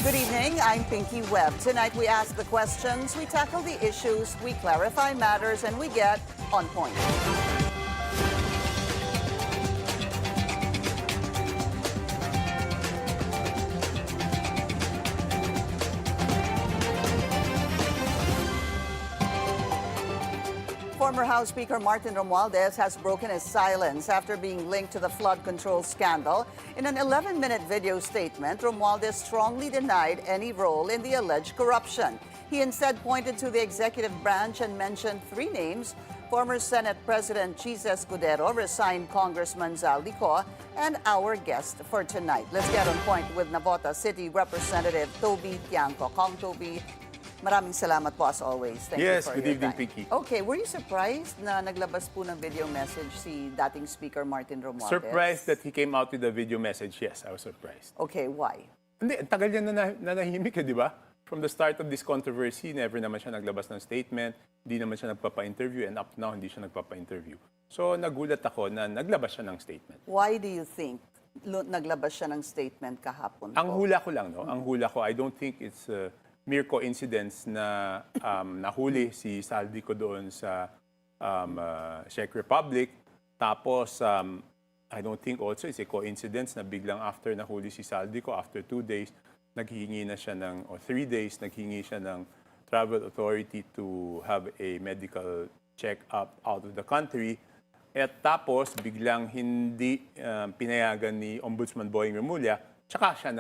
Good evening, I'm Pinky Webb. Tonight we ask the questions, we tackle the issues, we clarify matters, and we get on point. Former House Speaker Martin Romualdez has broken his silence after being linked to the flood control scandal. In an 11-minute video statement, Romualdez strongly denied any role in the alleged corruption. He instead pointed to the executive branch and mentioned three names: former Senate President Chis Escudero, resigned Congressman Zaldico, and our guest for tonight. Let's get on point with Navotas City Representative Toby Tiangco. Kong Toby, maraming salamat po as always. Thank you for good your evening, time. Pinky. Okay, were you surprised na naglabas po ng video message si dating Speaker Martin Romualdez? Surprised that he came out with a video message? Yes, I was surprised. Okay, why? Hindi, ang tagal niya nanahimik, di ba? From the start of this controversy, never naman siya naglabas ng statement, hindi naman siya nagpapa-interview, and up now, hindi siya nagpapa-interview. So, nagulat ako na naglabas siya ng statement. Why do you think naglabas siya ng statement kahapon Ang po? hula ko lang, no? Ang hula ko, I don't think it's mere coincidence na nahuli si Saldico doon sa Czech Republic. Tapos, I don't think also it's a coincidence na biglang after nahuli si Saldico, after 2 days, naghihingi na siya ng, or 3 days, naghihingi siya ng travel authority to have a medical check-up out of the country. At tapos, biglang hindi pinayagan ni Ombudsman Boying Remulla, tsaka siya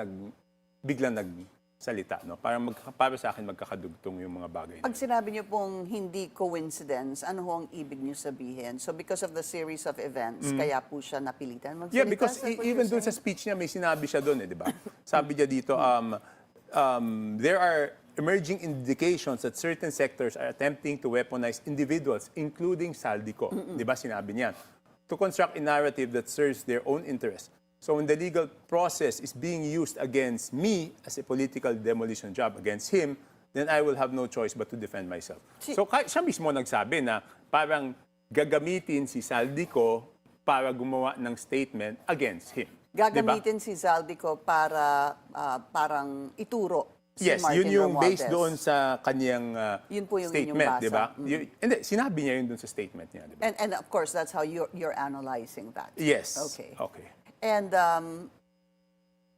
biglang nagsalita. No? Para sa akin, magkakadugtong yung mga bagay. Pag sinabi niyo pong hindi coincidence, ano ho ang ibig niyo sabihin? So because of the series of events, kaya po siya napilitan magsalita? Yeah, because even doon sa speech niya, may sinabi siya doon, di ba? Sabi niya dito, there are emerging indications that certain sectors are attempting to weaponize individuals, including Saldico. Di ba sinabi niya? To construct a narrative that serves their own interests. So when the legal process is being used against me as a political demolition job against him, then I will have no choice but to defend myself. So siya mismo nagsabi na parang gagamitin si Saldico para gumawa ng statement against him. Gagamitin si Zaldico para parang ituro si yes, Martin yun yung Romualdez. based doon sa kanyang yun po yung statement, di ba? Hindi, sinabi niya yun doon sa statement niya, di ba? And of course, that's how you're analyzing that. Yes. Okay. Okay. And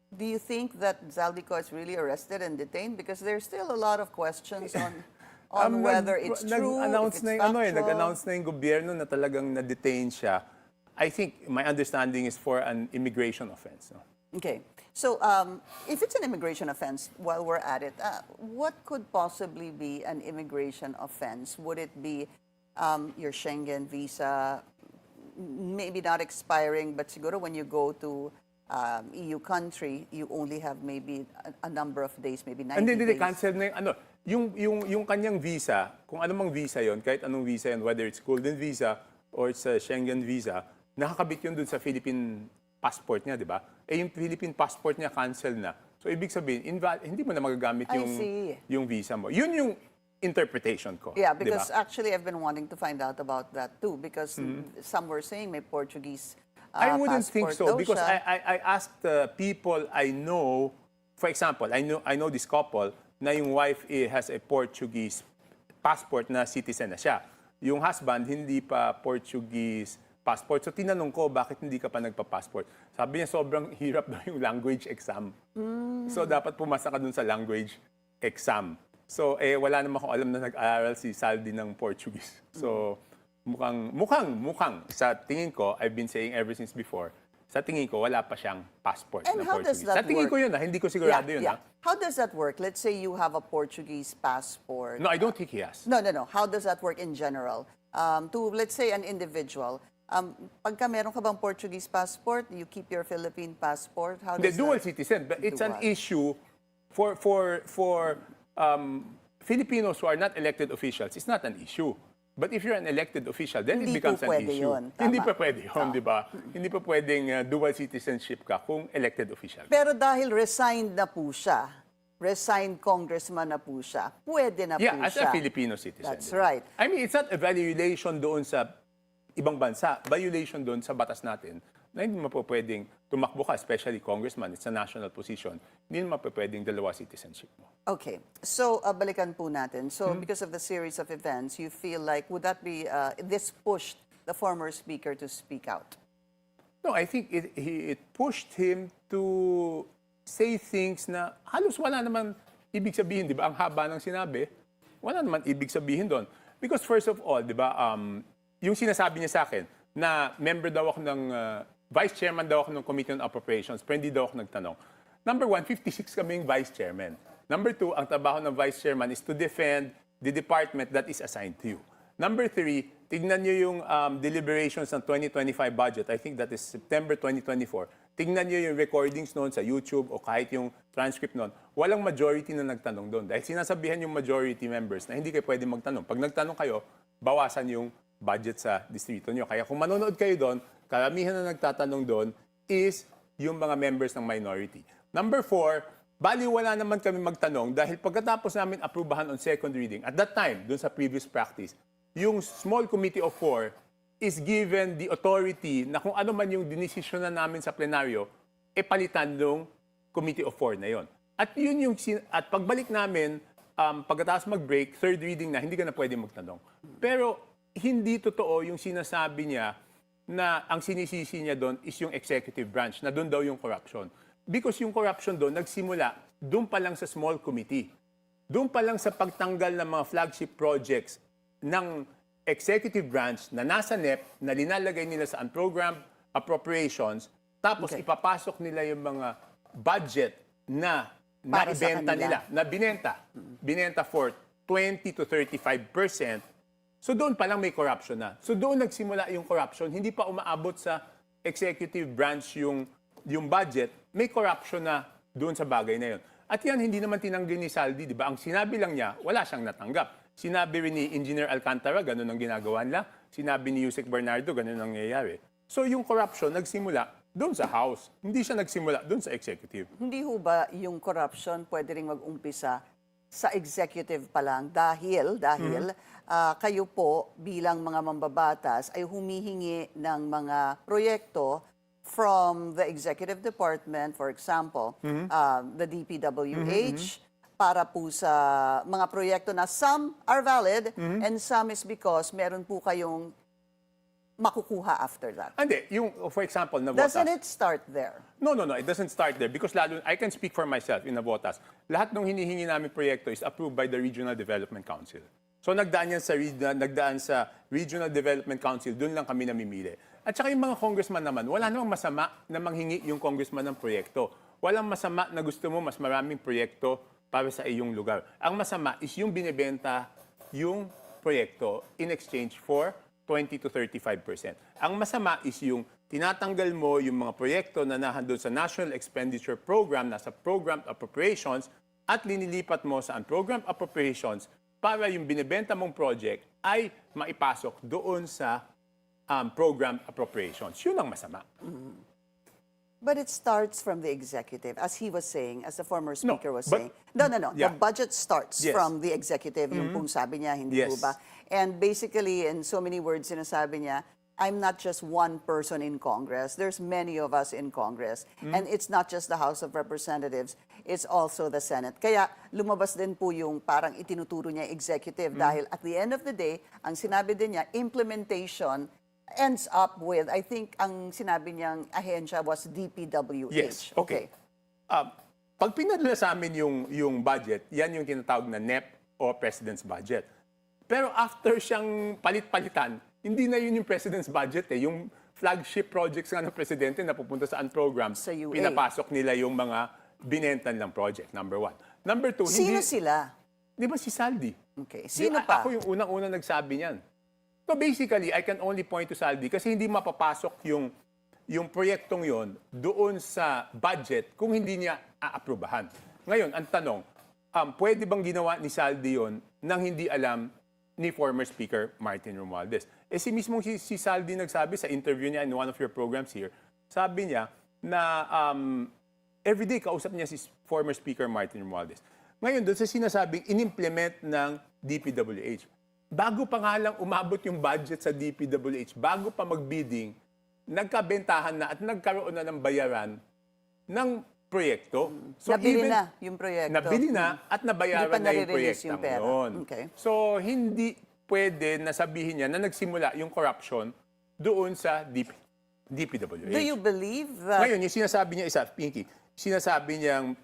do you think that Zaldico is really arrested and detained? Because there's still a lot of questions on whether it's true, if it's factual. Nag-announce na yung gobyerno na talagang na-detain siya. I think my understanding is for an immigration offense. No? Okay. So if it's an immigration offense, while we're at it, what could possibly be an immigration offense? Would it be your Schengen visa, maybe not expiring, but siguro when you go to EU country, you only have maybe a number of days, maybe 90 days. Hindi, cancel na yung kanyang visa, kung anumang visa yon, kahit anong visa yon, whether it's golden visa or it's a Schengen visa, nakakabit yun dun sa Philippine passport niya, di ba? Eh, yung Philippine passport niya cancel na. So, ibig sabihin, hindi mo na magagamit yung visa mo. Yun yung interpretation ko. Yeah, because actually I've been wanting to find out about that too, because some were saying may Portuguese I wouldn't think so, because siya. I asked people I know, for example, I know this couple na yung wife has a Portuguese passport na citizen na siya. Yung husband, hindi pa Portuguese passport. So, tinanong ko, bakit hindi ka pa nagpa-passport? Sabi niya, sobrang hirap daw yung language exam. So, dapat pumasa ka dun sa language exam. So, wala naman akong alam na nag-aaral si Saldi ng Portuguese. So, mukhang, sa tingin ko, I've been saying ever since before, sa tingin ko, wala pa siyang passport And na how Portuguese. does that Sa tingin work? ko yun, hindi ko sigurado yun. How does that work? Let's say you have a Portuguese passport. No, I don't think he has. No. How does that work in general? To, let's say, an individual, pagka meron ka bang Portuguese passport, you keep your Philippine passport? How does The dual citizen, but it's an issue for Filipinos who are not elected officials. It's not an issue. But if you're an elected official, then it becomes an issue. Hindi pa pwede yun, di ba? Hindi pa pwedeng dual citizenship ka kung elected official. Pero dahil resigned na po siya, resigned congressman na po siya, pwede na po siya. Yeah, as a Filipino citizen. That's right. I mean, it's not a violation doon sa ibang bansa. Violation doon sa batas natin na hindi mo po pwedeng tumakbo ka, especially congressman, it's a national position, hindi mo po pwedeng dalawa citizenship mo. Okay. So, balikan po natin. So, because of the series of events, you feel like, would that be, this pushed the former speaker to speak out? No, I think it pushed him to say things na halos wala naman ibig sabihin, di ba? Ang haba ng sinabi, wala naman ibig sabihin doon. Because first of all, di ba, yung sinasabi niya sa akin na member daw ako ng, vice chairman daw ako ng Committee on Appropriations, pero hindi daw ako nagtanong. Number one, 56 kaming vice chairman. Number two, ang trabaho ng vice chairman is to defend the department that is assigned to you. Number three, tignan nyo yung deliberations ng 2025 budget. I think that is September 2024. Tignan nyo yung recordings noon sa YouTube o kahit yung transcript noon. Walang majority na nagtanong doon. Dahil sinasabihan yung majority members na hindi kayo pwede magtanong. Pag nagtanong kayo, bawasan yung budget sa distrito nyo. Kaya kung manonood kayo doon, karamihan na nagtatanong doon is yung mga members ng minority. Number four, bali wala naman kami magtanong dahil pagkatapos namin aprubahan on second reading, at that time, doon sa previous practice, yung small committee of four is given the authority na kung ano man yung dinesisyon na namin sa plenaryo, palitan ng committee of four na yon. At yun yung, at pagbalik namin, pagkatapos mag-break, third reading na, hindi ka na pwede magtanong. Pero hindi totoo yung sinasabi niya na ang sinisisi niya doon is yung executive branch, na doon daw yung corruption. Because yung corruption doon, nagsimula doon pa lang sa small committee. Doon pa lang sa pagtanggal ng mga flagship projects ng executive branch na nasa NEP, na linalagay nila sa unprogrammed appropriations, tapos ipapasok nila yung mga budget na naibenta nila, na binenta for 20 to 35%. So doon pa lang may corruption na. So doon nagsimula yung corruption, hindi pa umaabot sa executive branch yung budget, may corruption na doon sa bagay na yun. At yan, hindi naman tinanggi ni Saldi, di ba? Ang sinabi lang niya, wala siyang natanggap. Sinabi rin ni Engineer Alcantara, ganun ang ginagawa nila. Sinabi ni Yusek Bernardo, ganun ang nangyayari. So yung corruption nagsimula doon sa House. Hindi siya nagsimula doon sa executive. Hindi ho ba yung corruption pwede rin mag-umpisa sa executive pa lang dahil kayo po bilang mga mambabatas ay humihingi ng mga proyekto from the executive department, for example, the DPWH, para po sa mga proyekto na some are valid and some is because meron po kayong makukuha after that. Hindi, yung, for example, Navotas. Doesn't it start there? No, it doesn't start there because lalo, I can speak for myself in Navotas. Lahat ng hinihingi namin proyekto is approved by the Regional Development Council. So nagdaan yan sa Regional Development Council, doon lang kami namimili. At saka yung mga congressman naman, wala namang masama na manghingi yung congressman ng proyekto. Walang masama na gusto mo mas maraming proyekto para sa iyong lugar. Ang masama is yung binibenta yung proyekto in exchange for 20 to 35%. Ang masama is yung tinatanggal mo yung mga proyekto na nahandun sa National Expenditure Program, nasa Program Appropriations, at linilipat mo sa Unprogrammed Appropriations para yung binibenta mong project ay maipasok doon sa Program Appropriations. Yun ang masama. But it starts from the executive, as he was saying, as the former speaker was saying. No. Yeah. The budget starts from the executive, yung pong sabi niya, hindi po ba? And basically, in so many words, sinasabi niya, I'm not just one person in Congress. There's many of us in Congress. And it's not just the House of Representatives, it's also the Senate. Kaya lumabas din po yung parang itinuturo niya executive dahil at the end of the day, ang sinabi din niya, implementation ends up with, I think, ang sinabi niyang ahensya was DPWH. Yes, okay. Pag pinadala sa amin yung budget, yan yung tinatawag na NEP o President's Budget. Pero after siyang palit-palitan, hindi na yun yung President's Budget eh. Yung flagship projects nga ng Presidente na pupunta sa unprogrammed, sa UA. Pinapasok nila yung mga binenta nilang project, number one. Number two, Sino sila? Di ba si Saldi? Okay. Sino pa? Ako yung unang-unang nagsabi niyan. So basically, I can only point to Saldi kasi hindi mapapasok yung proyektong yon doon sa budget kung hindi niya aaprubahan. Ngayon, ang tanong, pwede bang ginawa ni Saldi yon nang hindi alam ni former Speaker Martin Romualdez? Si mismong si Saldi nagsabi sa interview niya in one of your programs here, sabi niya na everyday kausap niya si former Speaker Martin Romualdez. Ngayon, doon sa sinasabing in-implement ng DPWH, bago pa nga lang umabot yung budget sa DPWH, bago pa mag-bidding, nagkabentahan na at nagkaroon na ng bayaran ng proyekto. So nabili na yung proyekto. Nabili na at nabayaran na yung proyekto noon. Okay. So hindi pwede na sabihin niya na nagsimula yung corruption doon sa DPWH. Do you believe that... Ngayon, yung sinasabi niya Pinky, sinasabi niyang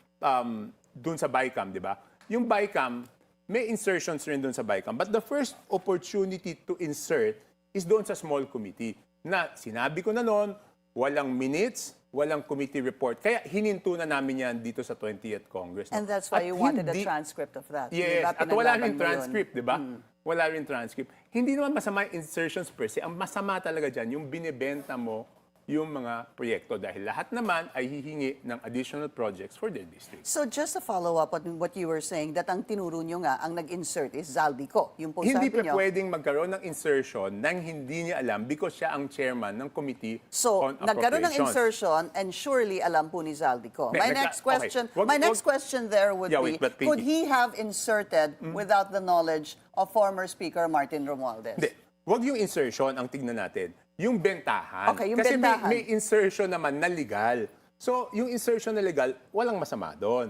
doon sa BICAM, di ba? Yung BICAM, may insertions rin doon sa BICAM. But the first opportunity to insert is doon sa small committee. Na sinabi ko na noon, walang minutes, walang committee report. Kaya hininto na namin yan dito sa 20th Congress. No? And that's why you wanted a transcript of that. Yes, at wala rin transcript, di ba? Wala rin transcript. Hindi naman masama yung insertions per se. Ang masama talaga dyan, yung binibenta mo yung mga proyekto dahil lahat naman ay hihingi ng additional projects for their district. So just to follow up on what you were saying, that ang tinuro nyo nga, ang nag-insert is Zaldico. Yung po Hindi sabi pa nyo, pwedeng magkaroon ng insertion nang hindi niya alam because siya ang chairman ng Committee so, on Appropriations. nagkaroon ng insertion and surely alam po ni Zaldico. My next question there would be, could he have inserted without the knowledge of former Speaker Martin Romualdez? Hindi. Wag yung insertion ang tignan natin. Yung bentahan. Okay, yung Kasi bentahan. may insertion naman na legal. So, yung insertion na legal, walang masama doon.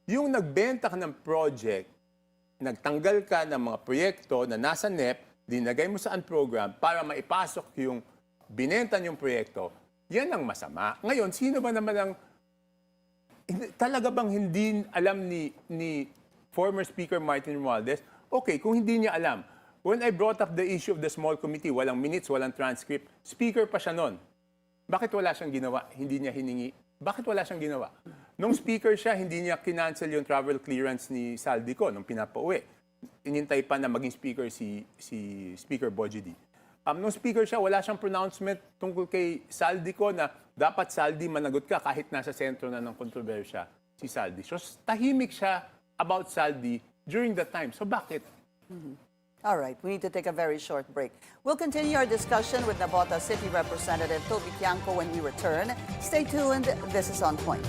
Yung nagbenta ka ng project, nagtanggal ka ng mga proyekto na nasa NEP, dinagay mo sa program para maipasok yung binenta yung proyekto, yan ang masama. Ngayon, sino ba naman ang... Talaga bang hindi alam ni former Speaker Martin Romualdez? Okay, kung hindi niya alam, when I brought up the issue of the small committee, walang minutes, walang transcript, speaker pa siya noon. Bakit wala siyang ginawa? Hindi niya hiningi. Bakit wala siyang ginawa? Nung speaker siya, hindi niya kinancel yung travel clearance ni Saldico nung pinapauwi. Inintay pa na maging speaker si Speaker Bojidi. Nung speaker siya, wala siyang pronouncement tungkol kay Saldico na dapat Saldi managot ka kahit nasa sentro na ng kontrobersya si Saldi. So tahimik siya about Saldi during that time. So bakit? All right, we need to take a very short break. We'll continue our discussion with Navotas City Representative Toby Tiangco when we return. Stay tuned. This is On Point.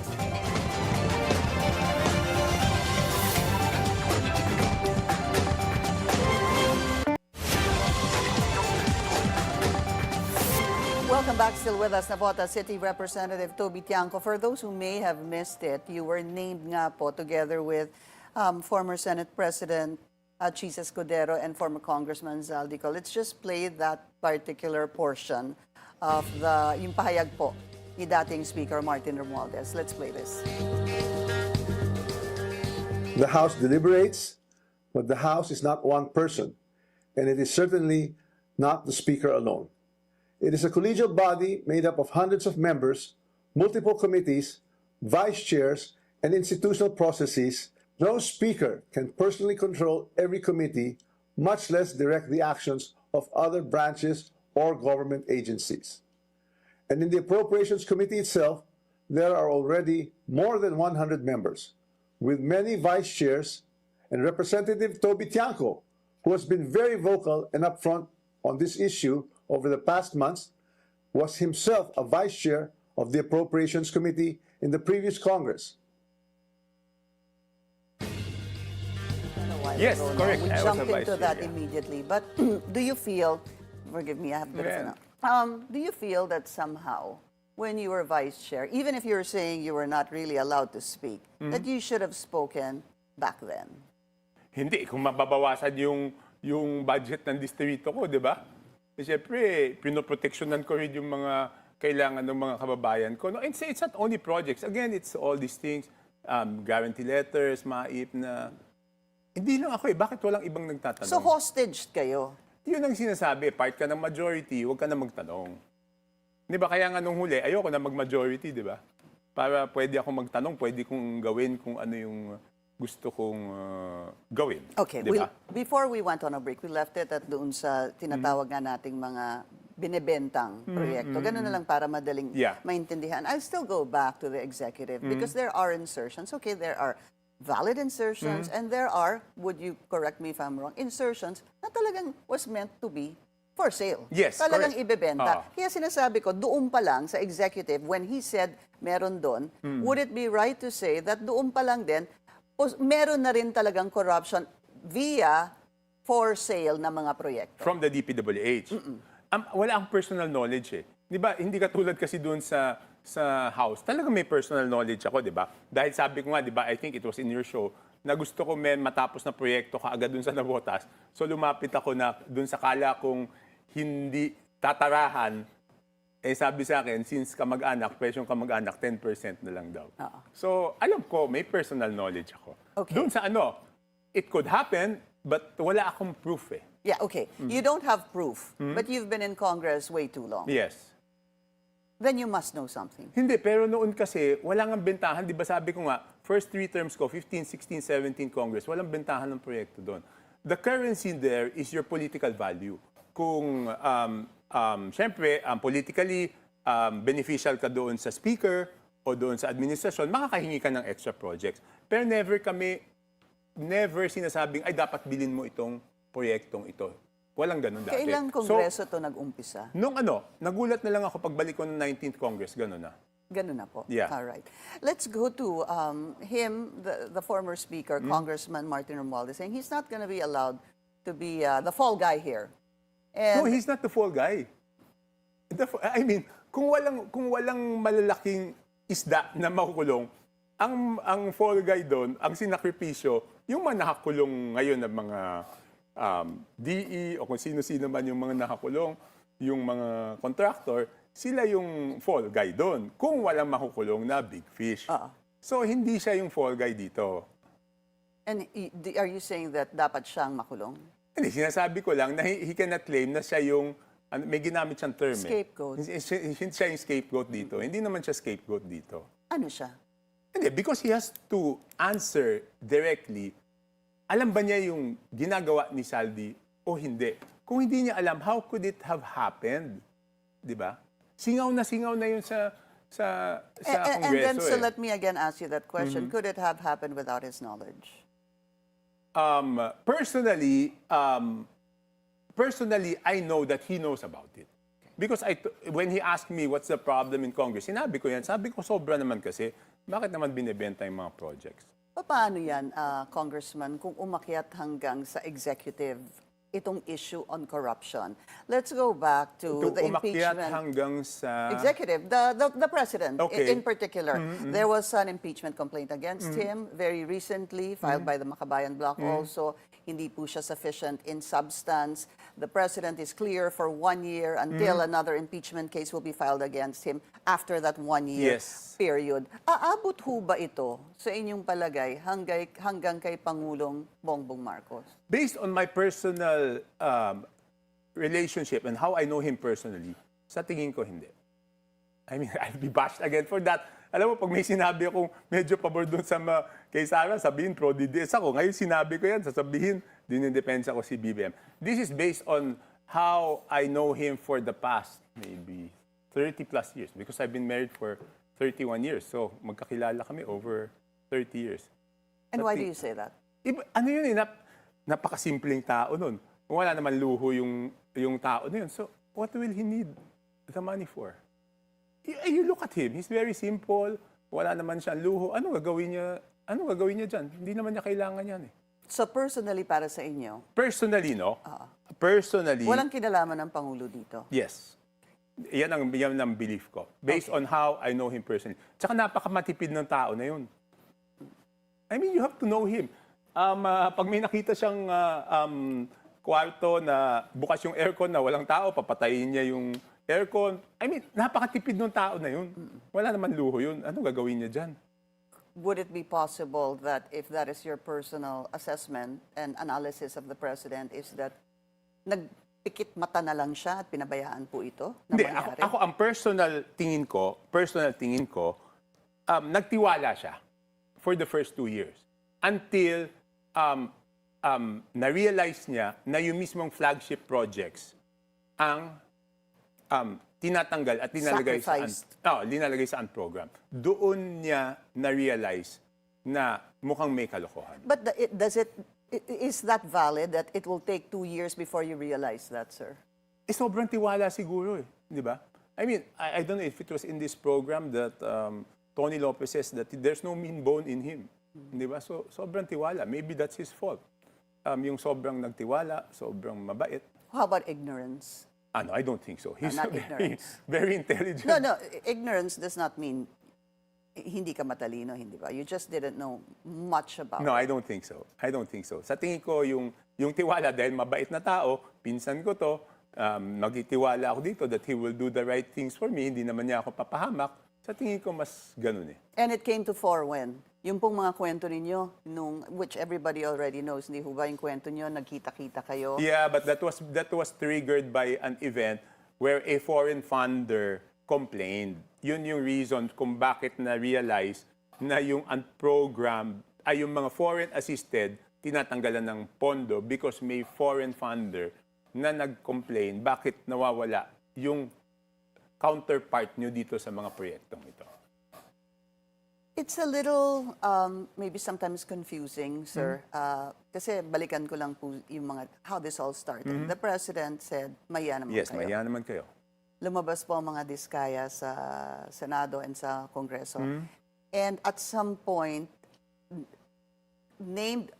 Welcome back. Still with us, Navotas City Representative Toby Tiangco. For those who may have missed it, you were named nga po together with former Senate President Chis Escudero and former Congressman Zaldico. Let's just play that particular portion of yung pahayag po ni dating Speaker Martin Romualdez. Let's play this. The House deliberates, but the House is not one person, and it is certainly not the Speaker alone. It is a collegial body made up of hundreds of members, multiple committees, vice chairs, and institutional processes. No speaker can personally control every committee, much less direct the actions of other branches or government agencies. And in the Appropriations Committee itself, there are already more than 100 members, with many vice chairs, and Representative Toby Tiangco, who has been very vocal and upfront on this issue over the past months, was himself a vice chair of the Appropriations Committee in the previous Congress. Yes, correct. We I was jump a vice into chair, that yeah. immediately. But do you feel, forgive me, I have a bit of do you feel that somehow, when you were vice chair, even if you're saying you were not really allowed to speak, that you should have spoken back then? Hindi. Kung mababawasan yung budget ng distrito ko, di ba? Siyempre, pinoproteksyonan ko rin yung mga kailangan ng mga kababayan ko. No, it's not only projects. Again, it's all these things. Guarantee letters, MAIP na... Hindi lang ako Bakit walang ibang nagtatanong? So hostage kayo? Yun ang sinasabi. Part ka ng majority, huwag ka na magtanong. Di ba? Kaya nga nung huli, ayoko na mag-majority, di ba? Para pwede ako magtanong, pwede kong gawin kung ano yung gusto kong gawin. Okay. Diba? Before we went on a break, we left it at doon sa tinatawag nga nating mga binibentang proyekto. Ganun na lang para madaling maintindihan. I'll still go back to the executive because there are insertions. Okay, there are valid insertions and there are, would you correct me if I'm wrong, insertions na talagang was meant to be for sale. Yes, talagang correct. ibebenta. Kaya sinasabi ko, doon pa lang sa executive, when he said meron doon, would it be right to say that doon pa lang din, meron na rin talagang corruption via for sale na mga proyekto? From the DPWH. Wala akong personal knowledge eh. Di ba, hindi katulad kasi doon sa House. Talagang may personal knowledge ako, di ba? Dahil sabi ko nga, di ba, I think it was in your show, na gusto ko matapos na proyekto kaagad doon sa Navotas. So lumapit ako na doon sa kala kong hindi tatarahan. Eh sabi sa akin, since kamag-anak, presyong kamag-anak, 10% na lang daw. So alam ko, may personal knowledge ako. Okay. Doon sa it could happen, but wala akong proof eh. Yeah, okay. You don't have proof, but you've been in Congress way too long. Yes. Then you must know something. Hindi, pero noon kasi, walang ang bentahan. Di ba sabi ko nga, first 3 terms ko, 15, 16, 17 Congress, walang bentahan ng proyekto doon. The currency there is your political value. Kung, syempre, politically beneficial ka doon sa speaker o doon sa administrasyon, makakahingi ka ng extra projects. Pero never sinasabing, ay, dapat bilhin mo itong proyektong ito. Walang ganun dati. Kailang kongreso to nag-umpisa? Nung nagulat na lang ako pagbalik ko ng 19th Congress, ganun na. Ganun na po? Yeah. All right. Let's go to him, the former speaker, Congressman Martin Romualdez, saying he's not going to be allowed to be the fall guy here. No, he's not the fall guy. I mean, kung walang malalaking isda na makukulong, ang fall guy doon, ang sinakripisyo, yung mga nakakulong ngayon ng mga DE o kung sino-sino man yung mga nakakulong, yung mga contractor, sila yung fall guy doon. Kung walang makukulong na big fish. So, hindi siya yung fall guy dito. And are you saying that dapat siyang makulong? Hindi, sinasabi ko lang na he cannot claim na siya yung, may ginamit siyang term Scapegoat. Siya yung scapegoat dito. Hindi naman siya scapegoat dito. Ano siya? Hindi, because he has to answer directly. Alam ba niya yung ginagawa ni Saldi o hindi? Kung hindi niya alam, how could it have happened? Di ba? Singaw na yun sa Kongreso. And then, so let me again ask you that question. Could it have happened without his knowledge? Personally, I know that he knows about it. Because when he asked me what's the problem in Congress, sinabi ko yan. Sabi ko, sobra naman kasi. Bakit naman binibenta yung mga projects? Paano yan, Congressman, kung umakyat hanggang sa executive itong issue on corruption? Let's go back to the umakyat impeachment. hanggang sa... Executive, the president Okay. in particular. There was an impeachment complaint against him very recently, filed by the Makabayan Bloc also. Hindi po siya sufficient in substance. The president is clear for 1 year until another impeachment case will be filed against him after that 1 year Yes. period. Aabot ho ba ito sa inyong palagay hanggang kay Pangulong Bongbong Marcos? Based on my personal relationship and how I know him personally, sa tingin ko hindi. I mean, I'll be bashed again for that. Alam mo, pag may sinabi akong medyo pabor doon kay Sarah, sabihin pro-DDS ako. Ngayon sinabi ko yan, sasabihin, dinidepensa ko si BBM. This is based on how I know him for the past maybe 30 plus years because I've been married for 31 years. So, magkakilala kami over 30 years. And why do you say that? Ano yun eh, napakasimpleng tao nun. Wala naman luho yung tao na yun. So, what will he need the money for? You look at him, he's very simple, wala naman siyang luho. Ano gagawin niya dyan? Hindi naman niya kailangan yan eh. So personally para sa inyo? Personally, no? Personally, Walang kinalaman ng Pangulo dito? yes. Yan ang belief ko. Based on how I know him personally. Tsaka napakamatipid ng tao na yun. I mean, you have to know him. Pag may nakita siyang kwarto na bukas yung aircon na walang tao, papatayin niya yung aircon. I mean, napakatipid ng tao na yun. Wala naman luho yun. Ano gagawin niya dyan? Would it be possible that if that is your personal assessment and analysis of the president is that nagpikit mata na lang siya at pinabayaan po ito na Hindi, mangyari? ako ang personal tingin ko, nagtiwala siya for the first 2 years until na-realize niya na yung mismong flagship projects ang tinatanggal at linalagay sa program. Doon niya na-realize na mukhang may kalokohan. But is that valid that it will take 2 years before you realize that, sir? Sobrang tiwala siguro eh. Di ba? I mean, I don't know if it was in this program that Tony Lopez says that there's no mean bone in him. Di ba? So, sobrang tiwala. Maybe that's his fault. yung sobrang nagtiwala, sobrang mabait. How about ignorance? I don't think so. He's not very, ignorance. very intelligent. No, ignorance does not mean hindi ka matalino, hindi ba? You just didn't know much about No, it. I don't think so. I don't think so. Sa tingin ko, yung tiwala, dahil mabait na tao, pinsan ko to, magtitiwala ako dito that he will do the right things for me, hindi naman niya ako papahamak. Sa tingin ko, mas ganun eh. And it came to fore when? Yung pong mga kwento ninyo, which everybody already knows, hindi ho ba yung kwento nyo, nagkita-kita kayo? Yeah, but that was triggered by an event where a foreign funder complained. Yun yung reason kung bakit na-realize na yung unprogrammed, ay yung mga foreign assisted, tinatanggalan ng pondo because may foreign funder na nag-complain bakit nawawala yung counterpart nyo dito sa mga proyektong ito. It's a little, maybe sometimes confusing, sir. Kasi balikan ko lang po yung how this all started. The President said, maya naman Yes, kayo. maya naman kayo. Lumabas po ang mga diskaya sa Senado and sa Kongreso. And at some point, named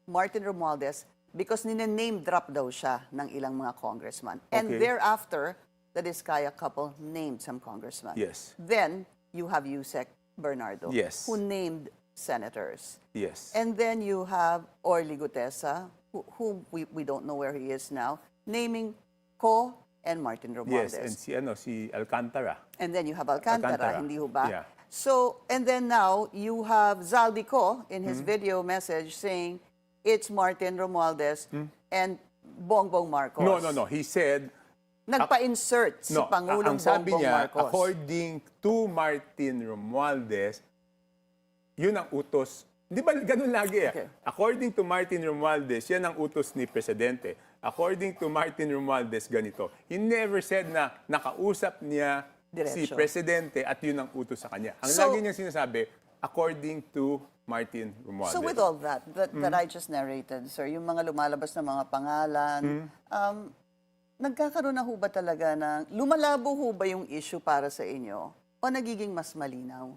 Martin Romualdez because name drop daw siya ng ilang mga congressman. And Okay. thereafter, the diskaya couple named some congressmen. Yes. Then, you have Yusek Bernardo, Yes. who named senators. Yes. And then you have Orly Gutesa, who we don't know where he is now, naming Ko and Martin Yes, Romualdez. and si Alcantara. And then you have Alcantara, hindi ho ba? Yeah. So, and then now you have Zaldico in his video message saying it's Martin Romualdez and Bongbong Marcos. No. He said, Nagpa-insert si Pangulong ang sabi Bongbong niya, Marcos. according to Martin Romualdez, yun ang utos. Di ba ganun lagi eh? Okay. According to Martin Romualdez, yan ang utos ni Presidente. According to Martin Romualdez, ganito. He never said na nakausap niya si Diretso. Presidente at yun ang utos sa kanya. Ang So- lagi niya sinasabi, according to Martin Romualdez. So with all that I just narrated, sir, yung mga lumalabas na mga pangalan, nagkakaroon na ho ba talaga ng, lumalabo ho ba yung issue para sa inyo? O nagiging mas malinaw?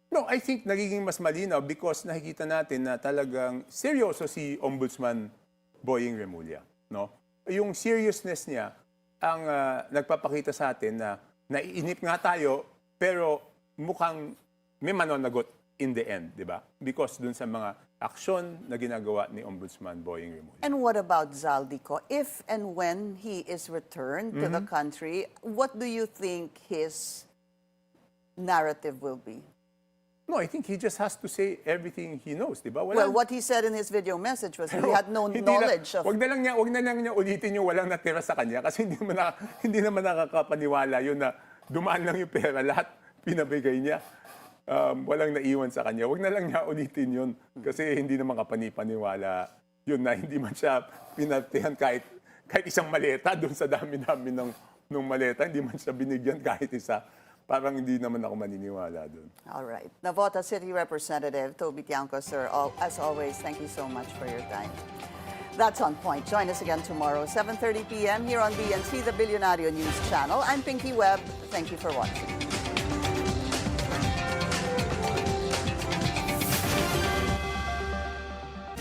No, I think nagiging mas malinaw because nakikita natin na talagang seryoso si Ombudsman Boying Remulla. No? Yung seriousness niya ang nagpapakita sa atin na naiinip nga tayo pero mukhang may mananagot in the end, di ba? Because dun sa mga aksyon na ginagawa ni Ombudsman Boying Remulla. And what about Zaldico? If and when he is returned to the country, what do you think his narrative will be? No, I think he just has to say everything he knows, di ba? Well, what he said in his video message was he had no knowledge of... Wag na lang niya ulitin yung walang natira sa kanya kasi hindi naman nakakapaniwala yun na dumaan lang yung pera, lahat pinabigay niya. Walang naiwan sa kanya. Wag na lang niya ulitin yun kasi hindi naman kapanipaniwala yun na hindi man siya pinatihan kahit isang maleta doon sa dami-dami ng maleta. Hindi man siya binigyan kahit isa. Parang hindi naman ako maniniwala doon. All right. Navotas City Representative Toby Tiangco, sir, as always, thank you so much for your time. That's On Point. Join us again tomorrow, 7:30 p.m. here on BNC, the Billionario News Channel. I'm Pinky Webb. Thank you for watching.